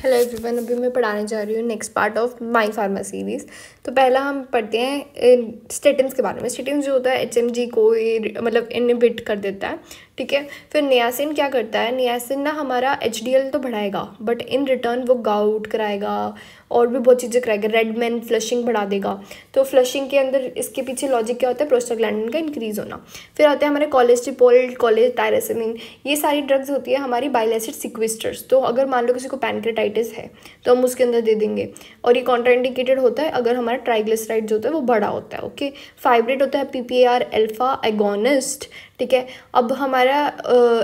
Hello everyone, अभी मैं पढ़ाने जा रही हूँ next part of my pharma series. तो पहला हम पढ़ते हैं स्टेटिन्स के बारे में। स्टेटिन्स जो होता है एचएमजी को मतलब इनहिबिट कर देता है, ठीक है। फिर नियासिन क्या करता है, नियासिन ना हमारा एचडीएल तो बढ़ाएगा बट इन रिटर्न वो गाउट कराएगा और भी बहुत चीज़ें कराएगा। रेडमैन फ्लशिंग बढ़ा देगा। तो फ्लशिंग के अंदर इसके पीछे लॉजिक क्या होता है, प्रोस्टाग्लैंडिन का इंक्रीज होना। फिर आते हैं हमारे कोलेस्टिपोल, टायरोसिनिन, ये सारी ड्रग्स होती है हमारी बाइल एसिड सिक्विस्टर्स। तो अगर मान लो किसी को पैनक्रेटाइटिस है तो हम उसके अंदर दे देंगे, और ये कॉन्ट्राइंडिकेटेड होता है अगर हमारा ट्राइग्लिसराइड जो होता है वो बड़ा होता है। ओके, फाइब्रेट होता है पीपीआर अल्फा एगोनिस्ट, ठीक है। अब हमारा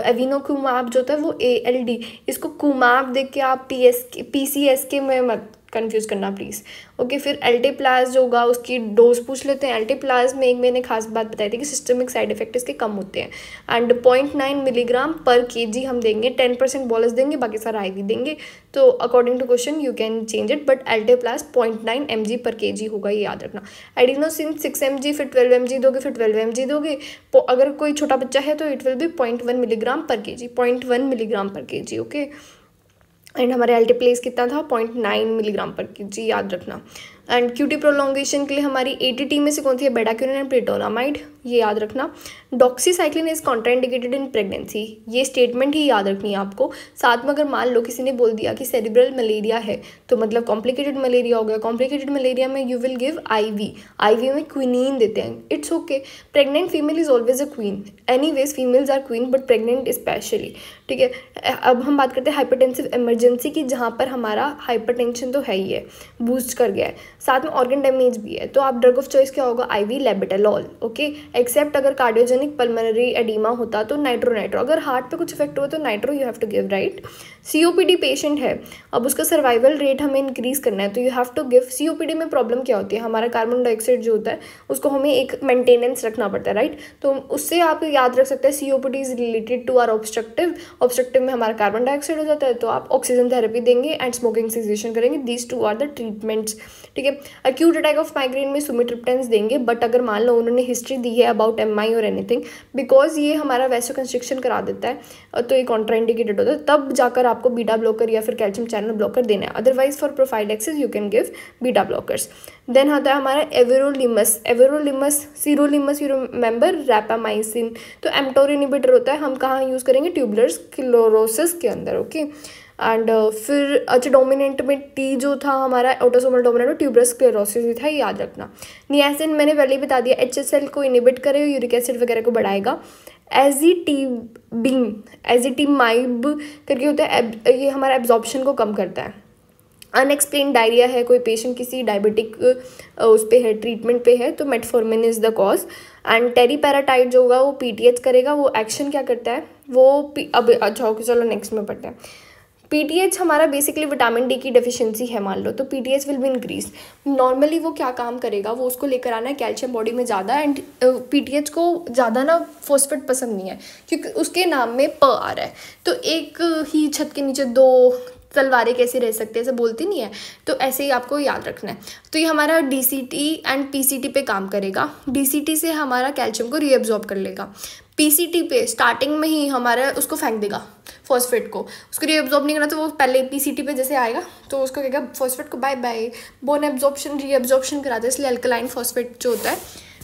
एविनोकुमाब जो होता है वो ALD, इसको कुमाब देख के आप PCSK में मत कंफ्यूज करना प्लीज़। ओके, फिर एल्टीप्लाज जो होगा उसकी डोज पूछ लेते हैं। एल्टीप्लाज में एक मैंने खास बात बताई थी कि सिस्टमिक साइड इफेक्ट इसके कम होते हैं। एंड 0.9 मिलीग्राम पर केजी हम देंगे, 10% बोलस देंगे, बाकी सारा IV देंगे। तो according to question you can change it, but alteplase 0.9 mg पर केजी होगा, ये याद रखना। एडिनोसिन 6 mg, फिर 12 mg दोगे, फिर 12 mg दोगे। अगर कोई छोटा बच्चा है तो इट विल बी 0.1 मिलीग्राम पर केजी, 0.1 मिलीग्राम पर केजी। ओके, एंड हमारे एल्टीप्लेस कितना था, 0.9 मिलीग्राम पर केजी, याद रखना। एंड QT प्रोलॉन्गेशन के लिए हमारी ATT में से कौन सी है, बेडाक्यूरिन एंड प्रिटोनामाइड, ये याद रखना। Doxycycline is contraindicated in pregnancy, ये स्टेटमेंट ही याद रखनी है आपको। साथ में अगर मान लो किसी ने बोल दिया कि सेरिब्रल मलेरिया है तो मतलब कॉम्प्लिकेटेड मलेरिया हो गया। कॉम्प्लिकेटेड मलेरिया में यू विल गिव IV में क्विनीन देते हैं, it's okay. Pregnant female is always a queen, anyways females are queen but pregnant specially, ठीक है। अब हम बात करते हैं हाइपरटेंसिव इमरजेंसी की, जहाँ पर हमारा हाइपरटेंशन तो है ही है, बूस्ट कर गया है, साथ में ऑर्गन डैमेज भी है। तो आप ड्रग ऑफ चॉइस क्या होगा, IV लेबेटालॉल, ओके। एक्सेप्ट अगर कार्डियोजेनिक पल्मोनरी एडिमा होता तो नाइट्रो। अगर हार्ट पे कुछ इफेक्ट हुआ तो nitro you have to give, right. COPD patient है, अब उसका सर्वाइवल रेट हमें इंक्रीज करना है तो you have to give. COPD में प्रॉब्लम क्या होती है, हमारा कार्बन डाइऑक्साइड जो होता है उसको हमें एक मेंटेनेंस रखना पड़ता है, राइट। तो उससे आप याद रख सकते हैं COPD is related to are obstructive में हमारा कार्बन डाइऑक्साइड हो जाता है तो आप ऑक्सीजन थेरेपी देंगे एंड स्मोकिंग सेसेशन करेंगे। दीज 2 आर द ट्रीटमेंट्स, ठीक है। एक्यूट अटैक ऑफ माइग्रेन में सुमिट्रिप्टेंस देंगे, बट अगर मान लो उन्होंने हिस्ट्री दी है अबाउट MI और एनीथिंग, बिकॉज ये हमारा वैसोकंस्ट्रिक्शन करा देता है तो ये कॉन्ट्राइंडिकेटेड होता है, तब जाकर आपको बीटा ब्लॉकर या फिर कैल्शियम चैनल ब्लॉकर देना है। Otherwise for prophylaxis you can give beta blockers. Then आता है हमारा everolimus, sirolimus, you remember rapamycin, तो एम्टोर इनिबिटर होता है। हम कहाँ यूज़ करेंगे, ट्यूबुलर स्क्लेरोसिस के अंदर, ओके। एंड फिर अच्छा डोमिनेंट में T जो था हमारा ऑटोसोमल डोमिनेंट, ट्यूबरस स्क्लेरोसिस भी था, ये याद रखना। नियासिन मैंने पहले ही बता दिया, HSL को इनिबिट करे, यूरिक एसिड वगैरह को बढ़ाएगा। एजिटिमाइब करके होता है, ये हमारा एब्जॉर्प्शन को कम करता है। अनएक्सप्लेन डायरिया है, कोई पेशेंट किसी डायबिटिक उस पे है, ट्रीटमेंट पे है, तो metformin is the cause. And teriparatide जो होगा वो PTH करेगा, वो एक्शन क्या करता है वो अब अच्छा ओके चलो नेक्स्ट में पढ़ते हैं। PTH हमारा बेसिकली विटामिन D की डेफिशिएंसी है मान लो, तो PTH will be increase. Normally वो क्या काम करेगा, वो उसको लेकर आना है कैल्शियम बॉडी में ज़्यादा। एंड PTH को ज़्यादा ना फॉस्फेट पसंद नहीं है क्योंकि उसके नाम में प आ रहा है, तो एक ही छत के नीचे 2 तलवारें कैसे रह सकते हैं, ऐसे बोलती नहीं है, तो ऐसे ही आपको याद रखना है। तो ये हमारा DCT एंड PCT पे काम करेगा। DCT से हमारा कैल्शियम को रीअब्जॉर्ब कर लेगा, PCT पे स्टार्टिंग में ही हमारा उसको फेंक देगा फॉस्फेट को, उसको रीअब्जॉर्ब नहीं करना तो वो पहले PCT पे जैसे आएगा तो उसको कहेगा फॉस्फेट को bye bye. Bone absorption reabsorption कराता है, इसलिए अल्कलाइन फॉस्फेट जो होता है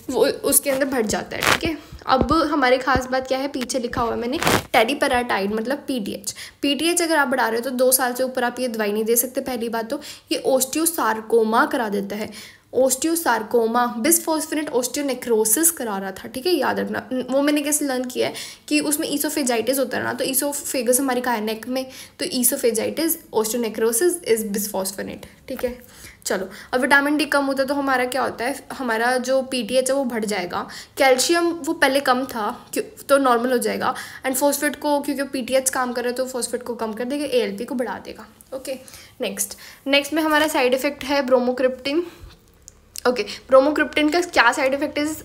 वो उसके अंदर भर जाता है, ठीक है। अब हमारे खास बात क्या है, पीछे लिखा हुआ है मैंने टेरीपैराटाइड मतलब PTH अगर आप बढ़ा रहे हो तो 2 साल से ऊपर आप ये दवाई नहीं दे सकते। पहली बात तो ये ओस्टियोसार्कोमा करा देता है, ओस्टियोसार्कोमा, बिसफॉस्फोनेट ओस्टियोनेक्रोसिस करा रहा था, ठीक है, याद रखना। वो मैंने कैसे लर्न किया है कि उसमें ईसोफेजाइटिस होता है ना, तो ईसोफेगस हमारी का है नेक में, तो ईसोफेजाइटिस ओस्टियोनेक्रोसिस इज बिसफॉस्फोनेट, ठीक है। चलो, अब विटामिन D कम होता है तो हमारा क्या होता है, हमारा जो PTH है वो बढ़ जाएगा। कैल्शियम वो पहले कम था तो नॉर्मल हो जाएगा, एंड फॉस्फेट को क्योंकि PTH काम कर रहा है तो फॉस्फेट को कम कर देगा, ALP को बढ़ा देगा, ओके। नेक्स्ट में हमारा साइड इफेक्ट है ब्रोमोक्रिप्टिन, ओके। ब्रोमोक्रिप्टिन का क्या साइड इफेक्ट इज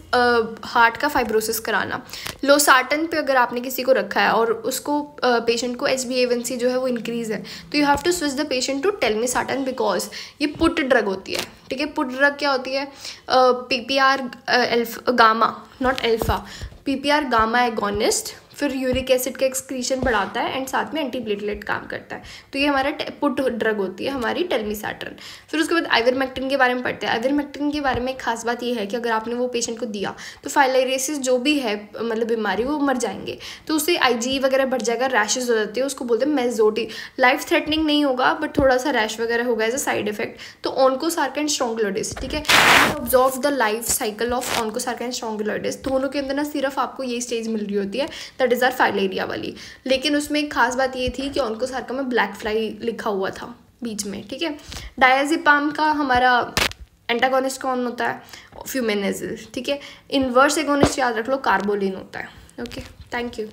हार्ट का फाइब्रोसिस कराना। लोसार्टन पे अगर आपने किसी को रखा है और उसको पेशेंट को HbA1c जो है वो इंक्रीज है, तो you have to switch the patient to telmisartan because ये पुट ड्रग होती है, ठीक है। पुट ड्रग क्या होती है, PPR gamma not alpha, PPR gamma agonist फिर यूरिक एसिड का एक्सक्रीशन बढ़ाता है एंड साथ में एंटीप्लेटलेट काम करता है। तो ये हमारा पुट ड्रग होती है हमारी टेलमिसार्टन। फिर उसके बाद आइवरमेक्टिन के बारे में पढ़ते हैं। आइवरमेक्टिन के बारे में एक खास बात ये है कि अगर आपने वो पेशेंट को दिया तो फाइलेरियसिस जो भी है मतलब बीमारी वो मर जाएंगे। तो उससे आईजी वगैरह बढ़ जाएगा, रैशेज हो जाती है, उसको बोलते हैं मेजोटी। लाइफ थ्रेटनिंग नहीं होगा बट थोड़ा सा रैश वगैरह होगा एज अ साइड इफेक्ट। तो ऑन्कोसार्का स्ट्रोंगुलोइडिस, ठीक है, observe the life cycle of Onchocerca Strongyloides. दोनों के अंदर ना सिर्फ आपको ये स्टेज मिल रही होती है, दैट इज़ आर फाइलेरिया वाली। लेकिन उसमें एक खास बात ये थी कि ऑन्कोसार्का में ब्लैक फ्लाई लिखा हुआ था बीच में, ठीक है। डायजेपाम का हमारा एंटागोनिस्ट कौन होता है? फ्यूमेनाजिल, ठीक है। इनवर्स एगोनिस्ट याद रख लो, कार्बोलिन होता है। Okay, thank you.